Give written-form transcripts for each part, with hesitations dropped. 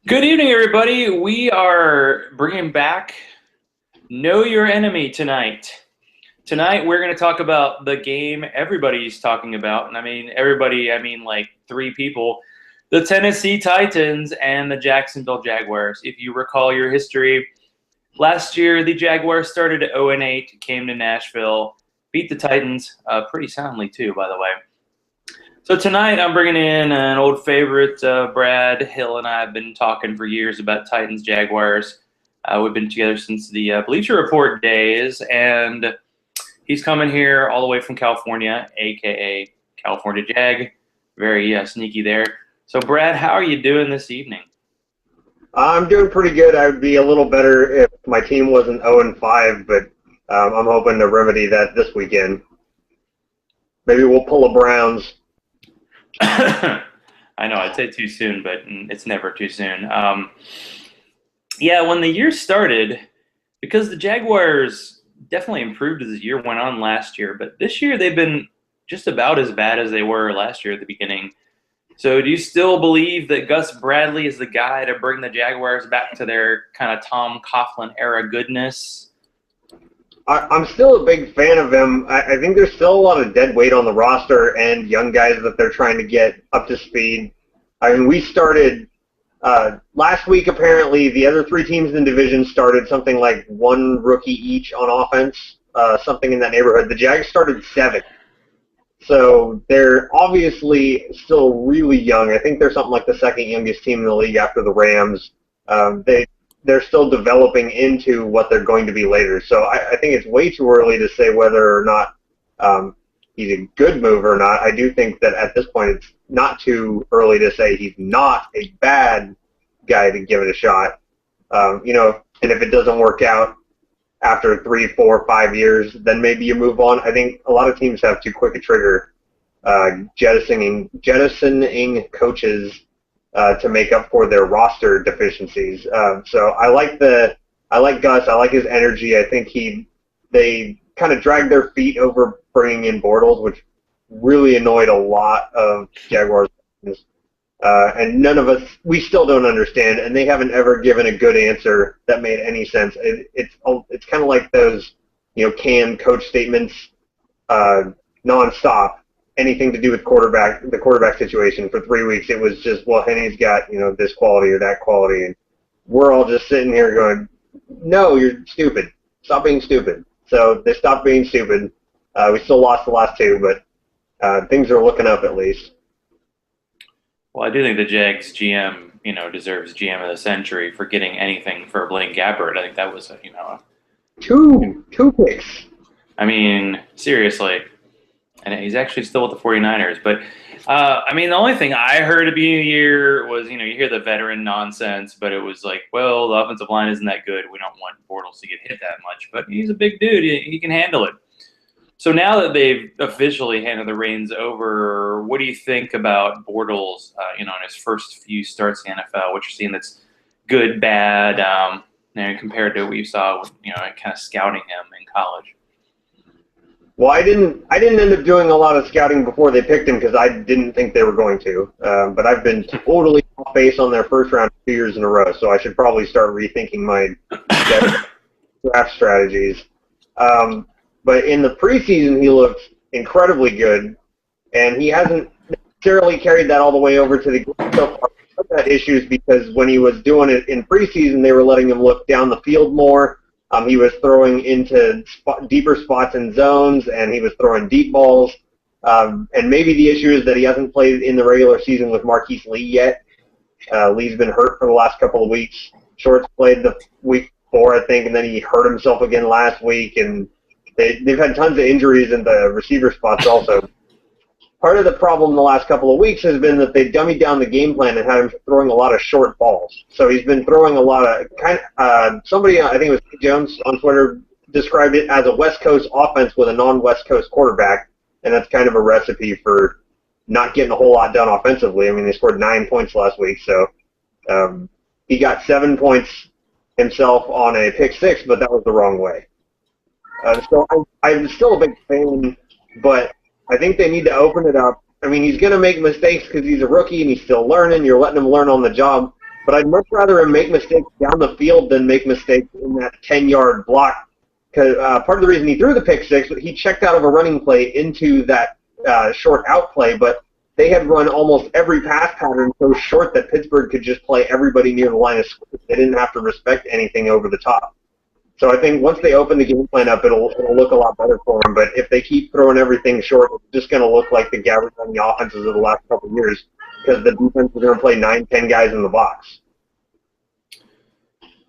Good evening, everybody. We are bringing back Know Your Enemy tonight. Tonight, we're going to talk about the game everybody's talking about. And I mean, everybody, I mean like three people, the Tennessee Titans and the Jacksonville Jaguars. If you recall your history, last year the Jaguars started at 0-8, came to Nashville, beat the Titans pretty soundly, too, by the way. So tonight I'm bringing in an old favorite. Brad Hill and I have been talking for years about Titans Jaguars. We've been together since the Bleacher Report days, and he's coming here all the way from California, aka California Jag. Very sneaky there. So Brad, how are you doing this evening? I'm doing pretty good. I would be a little better if my team wasn't 0-5, but I'm hoping to remedy that this weekend. Maybe we'll pull a Browns. I know I'd say too soon, but it's never too soon. Yeah, when the year started, because the Jaguars definitely improved as the year went on last year, but this year they've been just about as bad as they were last year at the beginning. So do you still believe that Gus Bradley is the guy to bring the Jaguars back to their kind of Tom Coughlin era goodness? I'm still a big fan of him. I think there's still a lot of dead weight on the roster and young guys that they're trying to get up to speed. I mean, we started last week, apparently, the other three teams in the division started something like one rookie each on offense, something in that neighborhood. The Jags started 7. So they're obviously still really young. I think they're something like the second youngest team in the league after the Rams. They're still developing into what they're going to be later. So I think it's way too early to say whether or not he's a good move or not. I do think that at this point it's not too early to say he's not a bad guy to give it a shot. And if it doesn't work out after 3, 4, 5 years, then maybe you move on. I think a lot of teams have too quick a trigger jettisoning coaches to make up for their roster deficiencies. So I like Gus. I like his energy. I think they kind of dragged their feet over bringing in Bortles, which really annoyed a lot of Jaguars fans. And none of us, we still don't understand, and they haven't ever given a good answer that made any sense. It's kind of like those, canned coach statements, nonstop. Anything to do with the quarterback situation for 3 weeks, it was just, well, Henny's got this quality or that quality, and we're all just sitting here going, no, you're stupid. Stop being stupid. So they stopped being stupid. We still lost the last 2, but things are looking up at least. Well, I do think the Jags GM, deserves GM of the century for getting anything for Blaine Gabbert. I think that was Two picks. I mean, seriously. And he's actually still with the 49ers. But, the only thing I heard at the beginning of the year was, you hear the veteran nonsense, but it was like, well, the offensive line isn't that good. We don't want Bortles to get hit that much. But he's a big dude. He can handle it. So now that they've officially handed the reins over, what do you think about Bortles, in his first few starts in the NFL? What you're seeing that's good, bad, compared to what you saw, kind of scouting him in college? Well, I didn't end up doing a lot of scouting before they picked him because I didn't think they were going to. But I've been totally off base on their first round 2 years in a row, so I should probably start rethinking my draft strategies. But in the preseason, he looked incredibly good, and he hasn't necessarily carried that all the way over to the game so far. He had issues because when he was doing it in preseason, they were letting him look down the field more. He was throwing into deeper spots and zones, and he was throwing deep balls. And maybe the issue is that he hasn't played in the regular season with Marquise Lee yet. Lee's been hurt for the last couple of weeks. Shorts played the week before, I think, and then he hurt himself again last week, and they've had tons of injuries in the receiver spots also. Part of the problem the last couple of weeks has been that they dummied down the game plan and had him throwing a lot of short balls. So he's been throwing a lot of somebody, I think it was Pete Jones on Twitter, described it as a West Coast offense with a non-West Coast quarterback, and that's kind of a recipe for not getting a whole lot done offensively. I mean, they scored 9 points last week, so he got 7 points himself on a pick six, but that was the wrong way. So I'm still a big fan, but I think they need to open it up. I mean, he's going to make mistakes because he's a rookie and he's still learning. You're letting him learn on the job. But I'd much rather him make mistakes down the field than make mistakes in that 10-yard block. Because part of the reason he threw the pick six, he checked out of a running play into that short out play, but they had run almost every pass pattern so short that Pittsburgh could just play everybody near the line of scrimmage. They didn't have to respect anything over the top. So I think once they open the game plan up, it'll look a lot better for them. But if they keep throwing everything short, it's just going to look like the Gavin on the offenses of the last couple of years because the defense is going to play 9-10 guys in the box.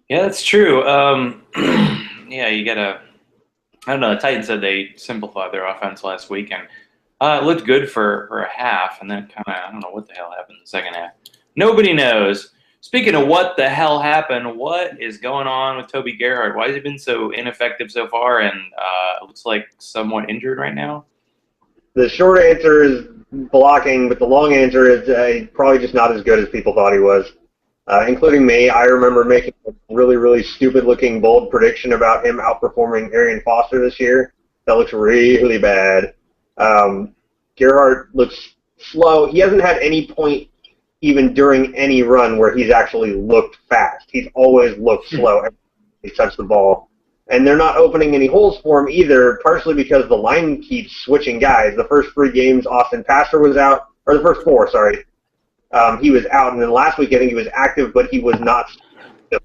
Yeah, that's true. Yeah, you got to – I don't know. The Titans said they simplified their offense last week, and it looked good for a half, and then kind of – I don't know what the hell happened in the second half. Nobody knows. Speaking of what the hell happened, what is going on with Toby Gerhart? Why has he been so ineffective so far and it looks like somewhat injured right now? The short answer is blocking, but the long answer is probably just not as good as people thought he was, including me. I remember making a really, really stupid-looking bold prediction about him outperforming Arian Foster this year. That looks really bad. Gerhart looks slow. He hasn't had any point even during any run where he's actually looked fast. He's always looked slow every time he touched the ball. And they're not opening any holes for him either, partially because the line keeps switching guys. The first 3 games, Austin Pastor was out, or the first 4, sorry. He was out, and then last week I think he was active, but he was not. So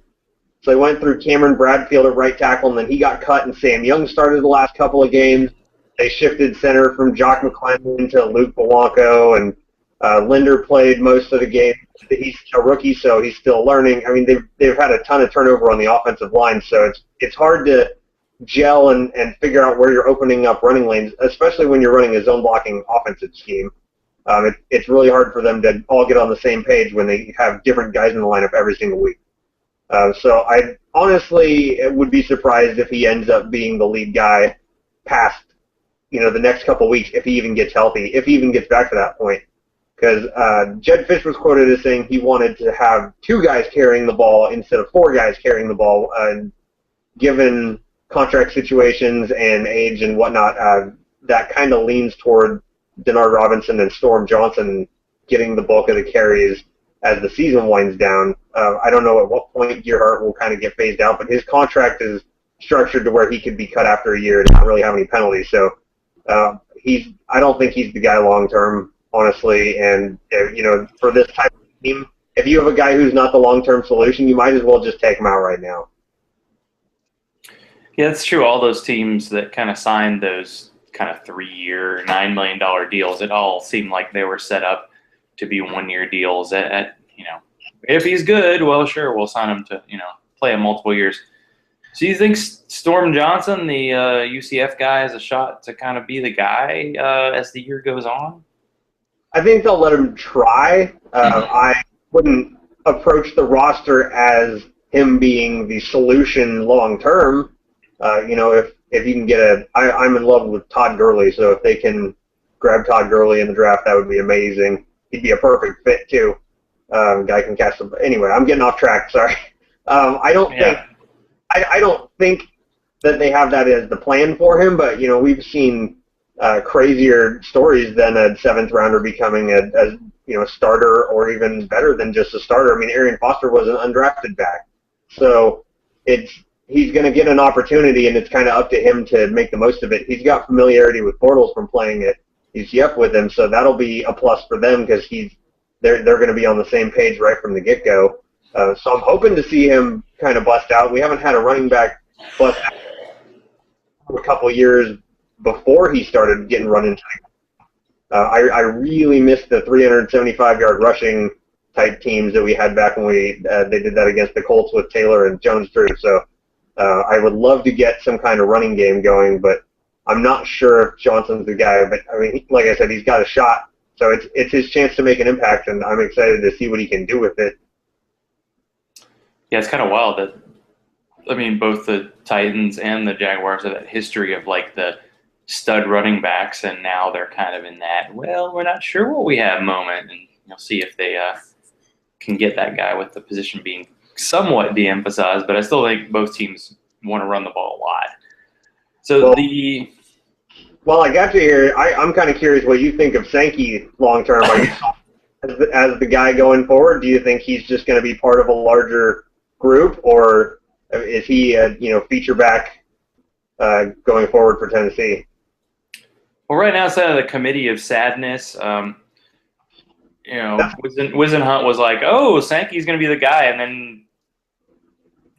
they went through Cameron Bradfield at right tackle, and then he got cut, and Sam Young started the last couple of games. They shifted center from Jock McClendon to Luke Polanco, and Linder played most of the game. He's a rookie, so he's still learning. I mean, they've had a ton of turnover on the offensive line, so it's hard to gel and figure out where you're opening up running lanes, especially when you're running a zone blocking offensive scheme. It's really hard for them to all get on the same page when they have different guys in the lineup every single week. So I honestly would be surprised if he ends up being the lead guy past the next couple of weeks if he even gets healthy, if he even gets back to that point. Because Jed Fish was quoted as saying he wanted to have 2 guys carrying the ball instead of 4 guys carrying the ball. Given contract situations and age and whatnot, that kind of leans toward Denard Robinson and Storm Johnson getting the bulk of the carries as the season winds down. I don't know at what point Gerhart will kind of get phased out, but his contract is structured to where he could be cut after a year and not really have any penalties. So I don't think he's the guy long term, honestly. And for this type of team, if you have a guy who's not the long-term solution, you might as well just take him out right now. Yeah, it's true. All those teams that kind of signed those kind of 3-year, $9 million deals, it all seemed like they were set up to be 1-year deals. If he's good, well, sure, we'll sign him to play him multiple years. So you think Storm Johnson, the UCF guy, has a shot to kind of be the guy as the year goes on? I think they'll let him try. I wouldn't approach the roster as him being the solution long term. If you can get I'm in love with Todd Gurley, so if they can grab Todd Gurley in the draft, that would be amazing. He'd be a perfect fit too. Guy can catch them. Anyway, I'm getting off track. Sorry. I don't think that they have that as the plan for him, but we've seen crazier stories than a 7th rounder becoming a starter or even better than just a starter. I mean, Arian Foster was an undrafted back, so he's going to get an opportunity, and it's kind of up to him to make the most of it. He's got familiarity with Bortles from playing at UCF with him, so that'll be a plus for them because they're going to be on the same page right from the get-go. So I'm hoping to see him kind of bust out. We haven't had a running back bust out for a couple of years before he started getting run into. I really missed the 375-yard rushing type teams that we had back when they did that against the Colts with Taylor and Jones-Drew. So I would love to get some kind of running game going, but I'm not sure if Johnson's the guy. But I mean, like I said, he's got a shot, so it's his chance to make an impact, and I'm excited to see what he can do with it. Yeah, it's kind of wild that, both the Titans and the Jaguars have that history of the stud running backs, and now they're kind of in that, well, we're not sure what we have moment, and you'll see if they can get that guy with the position being somewhat de-emphasized, but I still think both teams want to run the ball a lot. So Well, I got you here. I'm kind of curious what you think of Sankey long term. as the guy going forward? Do you think he's just going to be part of a larger group, or is he a feature back going forward for Tennessee? Well, right now it's out of the committee of sadness. Wizenhunt was like, "Oh, Sankey's going to be the guy," and then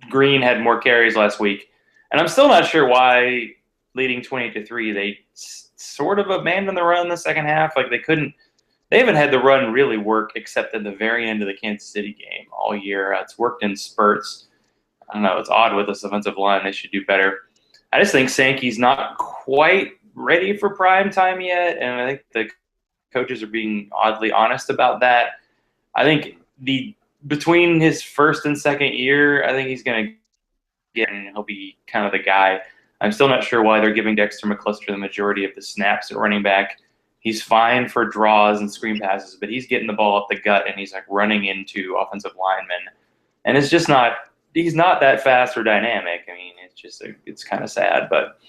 Green had more carries last week, and I'm still not sure why, leading 28-3, they sort of abandoned the run in the second half. Like they haven't had the run really work except at the very end of the Kansas City game all year. It's worked in spurts. I don't know. It's odd with this offensive line. They should do better. I just think Sankey's not quite ready for prime time yet, and I think the coaches are being oddly honest about that. I think between his first and second year, I think he's going to get, and he'll be kind of the guy. I'm still not sure why they're giving Dexter McCluster the majority of the snaps at running back. He's fine for draws and screen passes, but he's getting the ball up the gut and he's like running into offensive linemen, and it's just not. He's not that fast or dynamic. I mean, it's kind of sad, but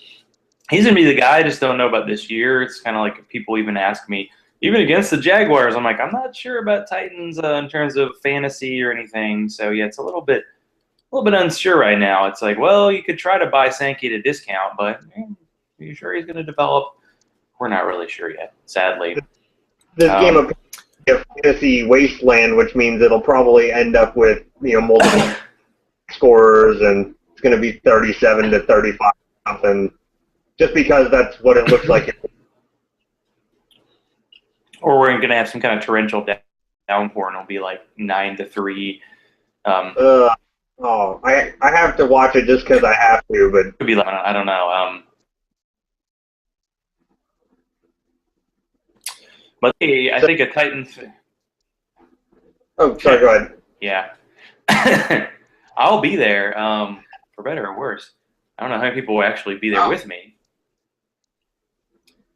he's gonna be the guy. I just don't know about this year. It's kind of like if people even ask me, even against the Jaguars, I'm like, I'm not sure about Titans in terms of fantasy or anything. So yeah, it's a little bit unsure right now. It's like, well, you could try to buy Sankey at a discount, but are you sure he's going to develop? We're not really sure yet, sadly. This game of fantasy wasteland, which means it'll probably end up with multiple scorers, and it's going to be 37-35 something, just because that's what it looks like. Or we're going to have some kind of torrential downpour, and it'll be like 9-3. I have to watch it just because I have to, but could be like, I don't know. But I think a Titans. Oh, sorry. Go ahead. Yeah, I'll be there, for better or worse. I don't know how many people will actually be there with me.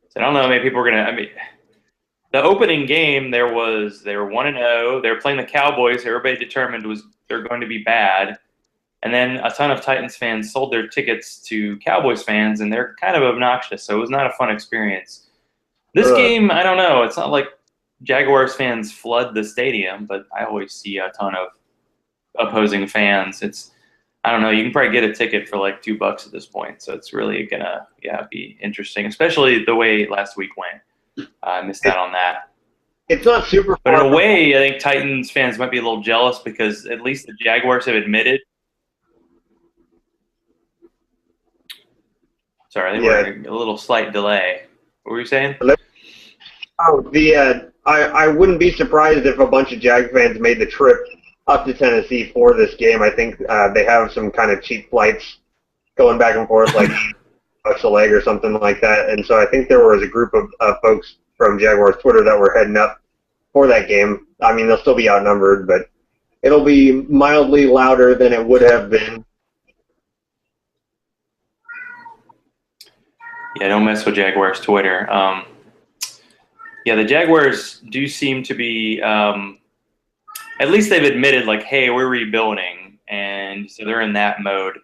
So I don't know how many people are gonna. I mean, the opening game they were 1-0. They were playing the Cowboys, who everybody determined they're going to be bad. And then a ton of Titans fans sold their tickets to Cowboys fans, and they're kind of obnoxious, so it was not a fun experience. This game, I don't know. It's not like Jaguars fans flood the stadium, but I always see a ton of opposing fans. I don't know. You can probably get a ticket for like $2 at this point, so it's really gonna be interesting, especially the way last week went. I missed out on that. It's not super But in a way, I think Titans fans might be a little jealous because at least the Jaguars have admitted. Sorry, I think we're a little slight delay. What were you saying? Oh, I wouldn't be surprised if a bunch of Jag fans made the trip up to Tennessee for this game. I think they have some kind of cheap flights going back and forth, like $1 a leg or something like that. And so I think there was a group of folks from Jaguars Twitter that were heading up for that game. I mean, they'll still be outnumbered, but it'll be mildly louder than it would have been. Yeah, don't mess with Jaguars Twitter. The Jaguars do seem to be, at least they've admitted, like, hey, we're rebuilding, and so they're in that mode.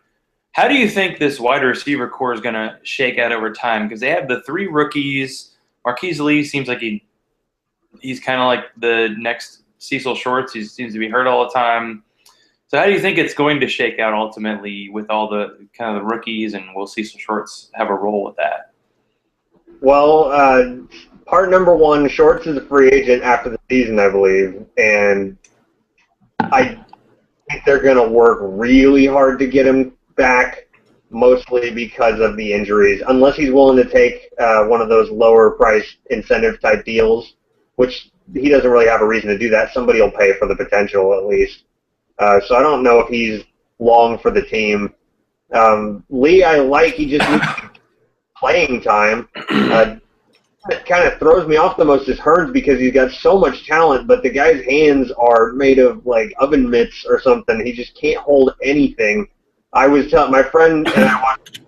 How do you think this wide receiver core is going to shake out over time? Because they have the 3 rookies. Marquise Lee seems like he's kind of like the next Cecil Shorts. He seems to be hurt all the time. So how do you think it's going to shake out ultimately with all the kind of the rookies, and will Cecil Shorts have a role with that? Well, part number 1, Shorts is a free agent after the season, I believe, and I think they're going to work really hard to get him back, mostly because of the injuries, unless he's willing to take one of those lower price incentive type deals, which he doesn't really have a reason to do that. Somebody will pay for the potential at least. So I don't know if he's long for the team. Lee, I like. He just needs playing time. It kind of throws me off the most is Hearns because he's got so much talent, but the guy's hands are made of like oven mitts or something. He just can't hold anything. I was telling my friend and I watched,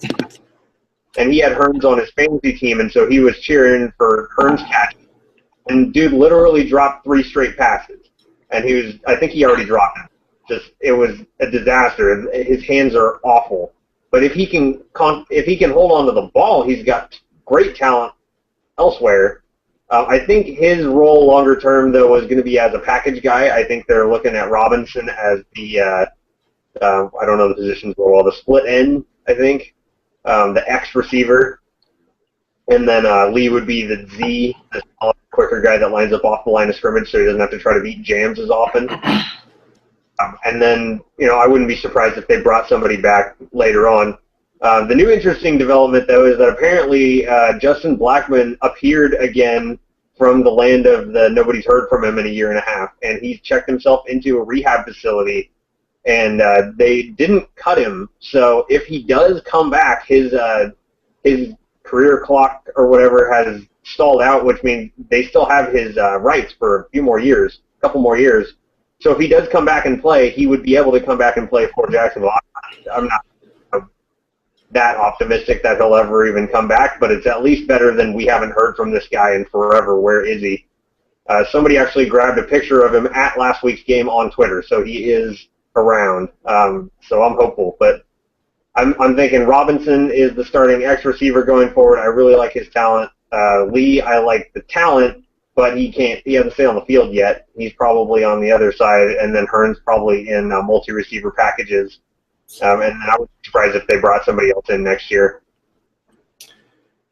and he had Hearns on his fantasy team, and so he was cheering for Hearns catch. And dude literally dropped 3 straight passes, and I think he already dropped it. It was a disaster. His hands are awful. But if he can hold on to the ball, he's got great talent elsewhere. I think his role longer term, though, is going to be as a package guy. I think they're looking at Robinson as the, I don't know the positions very well, the split end, I think, the X receiver. And then Lee would be the Z, the smaller, quicker guy that lines up off the line of scrimmage so he doesn't have to try to beat jams as often. And then, I wouldn't be surprised if they brought somebody back later on. The new interesting development, though, is that apparently Justin Blackmon appeared again from the land of the nobody's heard from him in a year and a half, and he's checked himself into a rehab facility, and they didn't cut him. So if he does come back, his career clock or whatever has stalled out, which means they still have his rights for a few more years, a couple more years. So if he does come back and play, he would be able to come back and play for Jacksonville. I'm not that optimistic that he'll ever even come back, but it's at least better than we haven't heard from this guy in forever. Where is he? Somebody actually grabbed a picture of him at last week's game on Twitter, so he is around. So I'm hopeful, but I'm thinking Robinson is the starting X receiver going forward. I really like his talent. Lee, I like the talent, but he hasn't stayed on the field yet. He's probably on the other side, and then Hearn's probably in multi-receiver packages. And then I would be surprised if they brought somebody else in next year.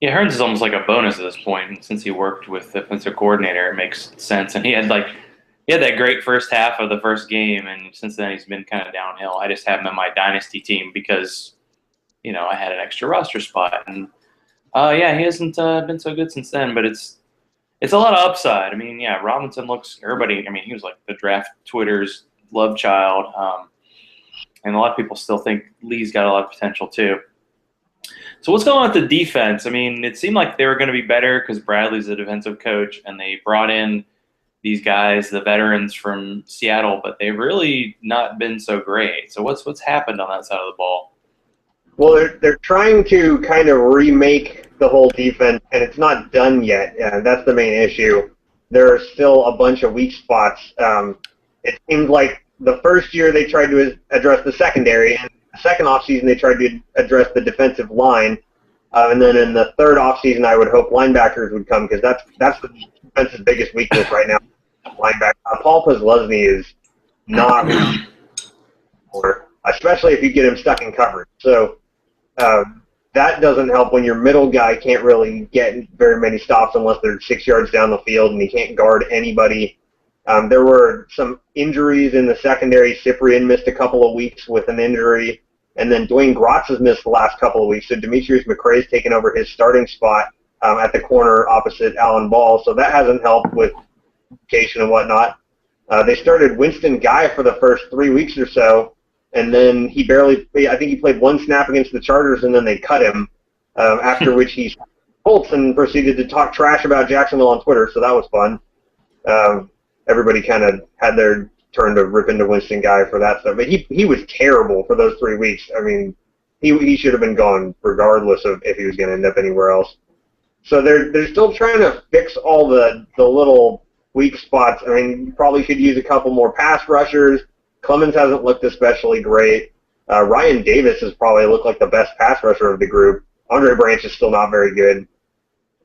Yeah, Hearns is almost like a bonus at this point. And since he worked with the defensive coordinator, it makes sense. And he had that great first half of the first game, and since then he's been kind of downhill. I just have him in my dynasty team because, I had an extra roster spot. And, he hasn't been so good since then, but it's a lot of upside. I mean, yeah, Robinson looks – he was like the draft Twitter's love child. And a lot of people still think Lee's got a lot of potential too. So what's going on with the defense? I mean, it seemed like they were going to be better because Bradley's the defensive coach, and they brought in these guys, the veterans from Seattle, but they've really not been so great. So what's happened on that side of the ball? Well, they're trying to kind of remake the whole defense, and it's not done yet. That's the main issue. There are still a bunch of weak spots. It seems like the first year they tried to address the secondary, and the second offseason they tried to address the defensive line. And then in the third offseason, I would hope linebackers would come because that's the defense's biggest weakness right now. Linebacker. Paul Posluszny is not really, especially if you get him stuck in coverage. So that doesn't help when your middle guy can't really get very many stops unless they're 6 yards down the field, and he can't guard anybody. There were some injuries in the secondary. Cyprian missed a couple of weeks with an injury, and then Dwayne Gratz has missed the last couple of weeks. So Demetrius McCray's taken over his starting spot at the corner opposite Alan Ball, so that hasn't helped with communication and whatnot. They started Winston Guy for the first 3 weeks or so, and then I think he played one snap against the Chargers, and then they cut him, after which he Colts and proceeded to talk trash about Jacksonville on Twitter, so that was fun. Everybody kind of had their turn to rip into Winston Guy for that stuff. But he was terrible for those 3 weeks. I mean, he should have been gone regardless of if he was going to end up anywhere else. So they're still trying to fix all the little weak spots. I mean, you probably could use a couple more pass rushers. Clemens hasn't looked especially great. Ryan Davis has probably looked like the best pass rusher of the group. Andre Branch is still not very good.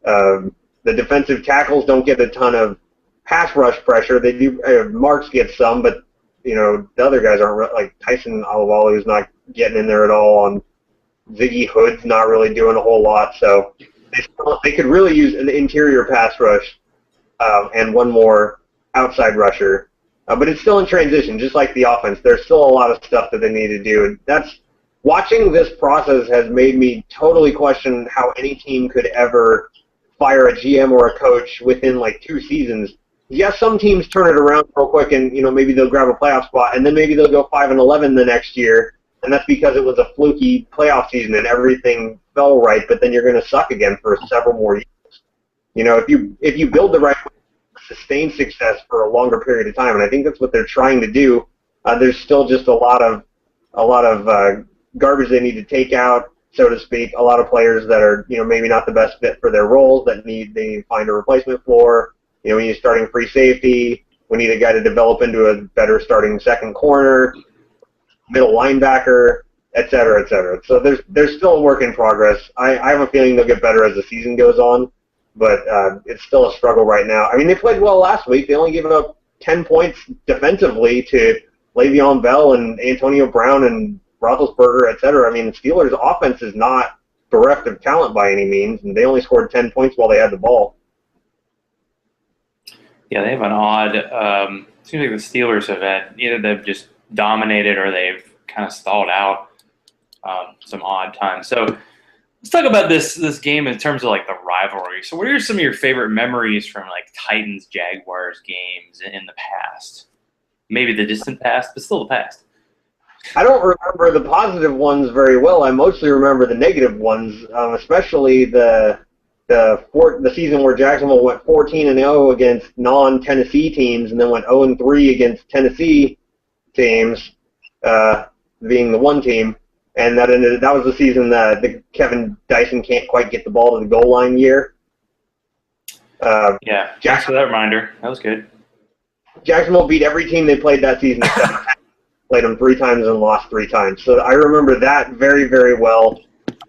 The defensive tackles don't get a ton of pass rush pressure. They do. Marks gets some, but the other guys aren't like Tyson Alualu is not getting in there at all. And Ziggy Hood's not really doing a whole lot. So they could really use an interior pass rush and one more outside rusher. But it's still in transition, just like the offense. There's still a lot of stuff that they need to do. And watching this process has made me totally question how any team could ever fire a GM or a coach within like 2 seasons. Yes, some teams turn it around real quick, and maybe they'll grab a playoff spot, and then maybe they'll go 5-11 the next year, and that's because it was a fluky playoff season and everything fell right. But then you're going to suck again for several more years. If you build the right way, sustain success for a longer period of time, and I think that's what they're trying to do. There's still just a lot of garbage they need to take out, so to speak. A lot of players that are maybe not the best fit for their roles that they need to find a replacement for. We need a starting free safety. We need a guy to develop into a better starting second corner, middle linebacker, et cetera, et cetera. So there's still a work in progress. I have a feeling they'll get better as the season goes on. but it's still a struggle right now. I mean, they played well last week. They only gave up 10 points defensively to Le'Veon Bell and Antonio Brown and Roethlisberger, et cetera. I mean, the Steelers' offense is not bereft of talent by any means, and they only scored 10 points while they had the ball. Yeah, they have an odd. Seems like the Steelers have had either they've just dominated or they've kind of stalled out some odd times. So let's talk about this game in terms of like the rivalry. So what are some of your favorite memories from like Titans Jaguars games in the past? Maybe the distant past, but still the past. I don't remember the positive ones very well. I mostly remember the negative ones, especially the season where Jacksonville went 14-0 against non-Tennessee teams, and then went 0-3 against Tennessee teams, being the one team. And that was the season that the Kevin Dyson can't quite get the ball to the goal line year. Yeah, thanks for that reminder. That was good. Jacksonville beat every team they played that season except played them 3 times and lost 3 times. So I remember that very, very well.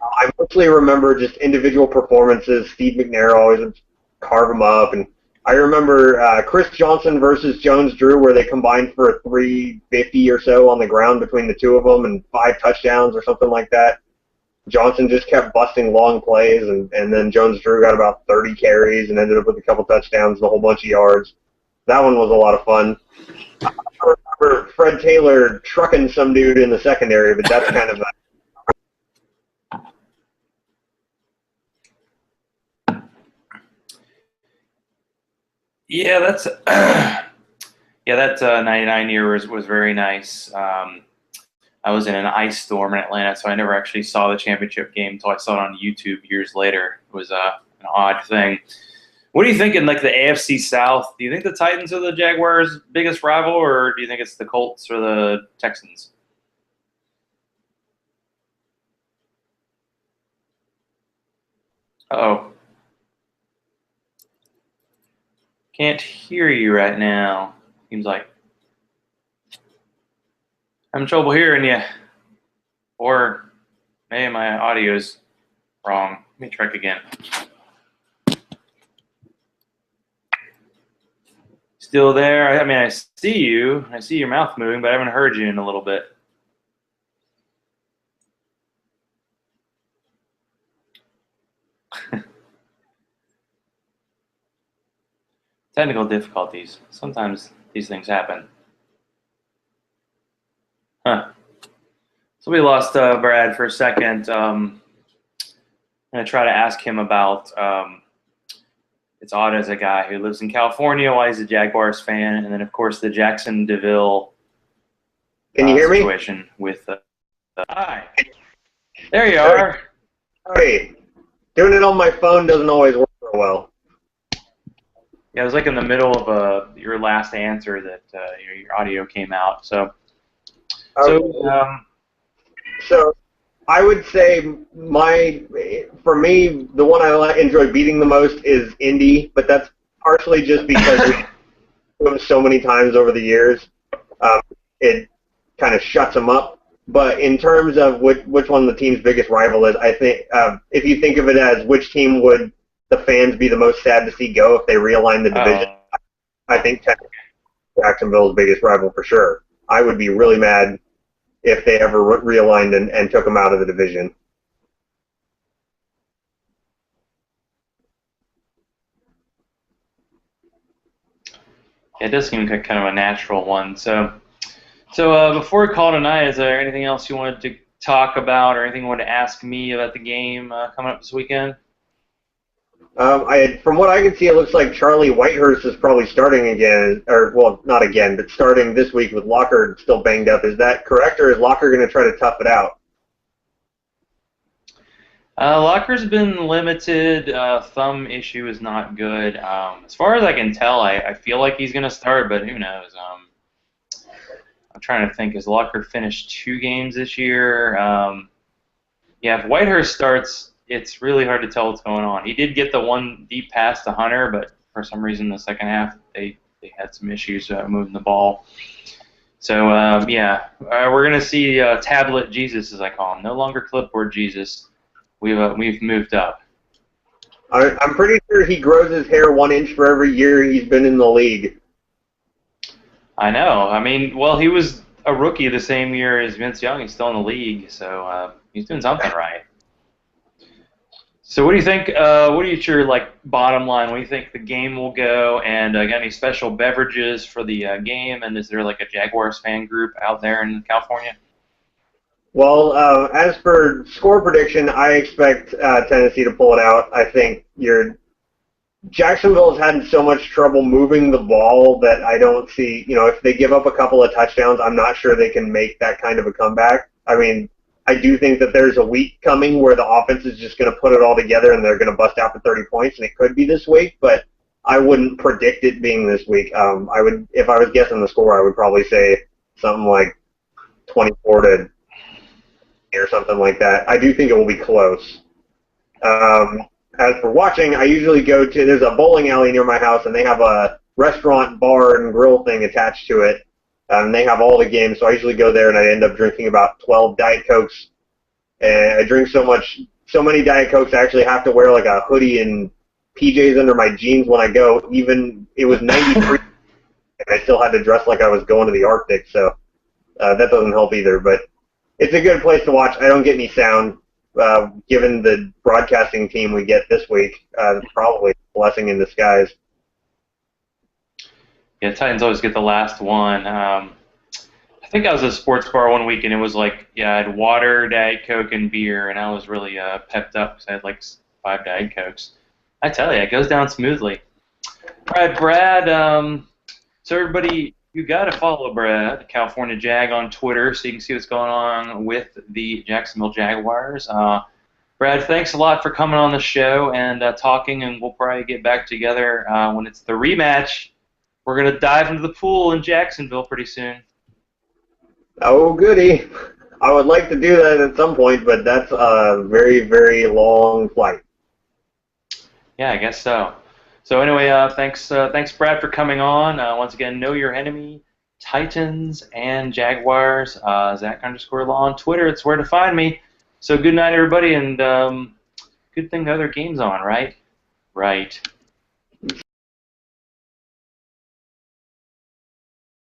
I mostly remember just individual performances. Steve McNair always would carve them up. And I remember Chris Johnson versus Jones Drew, where they combined for 350 or so on the ground between the two of them and 5 touchdowns or something like that. Johnson just kept busting long plays, and then Jones Drew got about 30 carries and ended up with a couple touchdowns and a whole bunch of yards. That one was a lot of fun. I remember Fred Taylor trucking some dude in the secondary, but that's kind of a Yeah, that's that 99 year was very nice. I was in an ice storm in Atlanta, so I never actually saw the championship game until I saw it on YouTube years later. It was an odd thing. What do you think in like the AFC South? Do you think the Titans are the Jaguars' biggest rival, or do you think it's the Colts or the Texans? Uh-oh. Can't hear you right now. Seems like I'm in trouble hearing you. Or maybe my audio's wrong. Let me check again. Still there? I mean, I see you. I see your mouth moving, but I haven't heard you in a little bit. Technical difficulties. Sometimes these things happen. Huh. So we lost Brad for a second. I'm going to try to ask him about it's odd as a guy who lives in California, why he's a Jaguars fan, and then, of course, the Jackson DeVille Can you hear me? situation with hi. There you are. Hey, doing it on my phone doesn't always work real well. Yeah, it was like in the middle of your last answer that your audio came out. So I would say for me, the one I enjoy beating the most is Indy, but that's partially just because we do them so many times over the years. It kind of shuts them up. But in terms of which one the team's biggest rival is, I think if you think of it as which team would the fans be the most sad to see go if they realign the division, I think Jacksonville's biggest rival for sure. I would be really mad if they ever realigned and took them out of the division. It does seem like kind of a natural one. So before we call tonight, is there anything else you wanted to talk about or anything you wanted to ask me about the game coming up this weekend? From what I can see, it looks like Charlie Whitehurst is probably starting again, or well, not again, but starting this week with Locker still banged up. Is that correct, or is Locker going to try to tough it out? Locker's been limited. Thumb issue is not good. As far as I can tell, I feel like he's going to start, but who knows? I'm trying to think. Has Locker finished 2 games this year? Yeah, if Whitehurst starts, it's really hard to tell what's going on. He did get the one deep pass to Hunter, but for some reason in the second half they had some issues moving the ball. So, we're going to see Tablet Jesus, as I call him. No longer Clipboard Jesus. We've moved up. I'm pretty sure he grows his hair 1 inch for every year he's been in the league. I know. I mean, well, he was a rookie the same year as Vince Young. He's still in the league, so he's doing something right. So what do you think? What is your bottom line? What do you think the game will go? And got any special beverages for the game? And is there like a Jaguars fan group out there in California? Well, as for score prediction, I expect Tennessee to pull it out. I think Jacksonville has had so much trouble moving the ball that I don't see, if they give up a couple of touchdowns, I'm not sure they can make that kind of a comeback. I mean, I do think that there's a week coming where the offense is just going to put it all together and they're going to bust out for 30 points, and it could be this week, but I wouldn't predict it being this week. If I was guessing the score, I would probably say something like 24 to or something like that. I do think it will be close. As for watching, I usually there's a bowling alley near my house, and they have a restaurant, bar, and grill thing attached to it. And they have all the games, so I usually go there, and I end up drinking about 12 Diet Cokes. And I drink so many Diet Cokes, I actually have to wear like a hoodie and PJs under my jeans when I go. Even it was 93, and I still had to dress like I was going to the Arctic, so that doesn't help either. But it's a good place to watch. I don't get any sound. Given the broadcasting team we get this week, probably a blessing in disguise. Yeah, Titans always get the last one. I think I was at a sports bar one week, and it was I had water, Diet Coke, and beer, and I was really pepped up because I had 5 Diet Cokes. I tell you, it goes down smoothly. All right, Brad. So everybody, you got to follow Brad, California Jag, on Twitter so you can see what's going on with the Jacksonville Jaguars. Brad, thanks a lot for coming on the show and talking, and we'll probably get back together when it's the rematch. We're going to dive into the pool in Jacksonville pretty soon. Oh, goody. I would like to do that at some point, but that's a very, very long flight. Yeah, I guess so. So anyway, thanks Brad for coming on. Once again, know your enemy, Titans and Jaguars. Zach_Law on Twitter. It's where to find me. So good night, everybody, and good thing the other game's on, right? Right.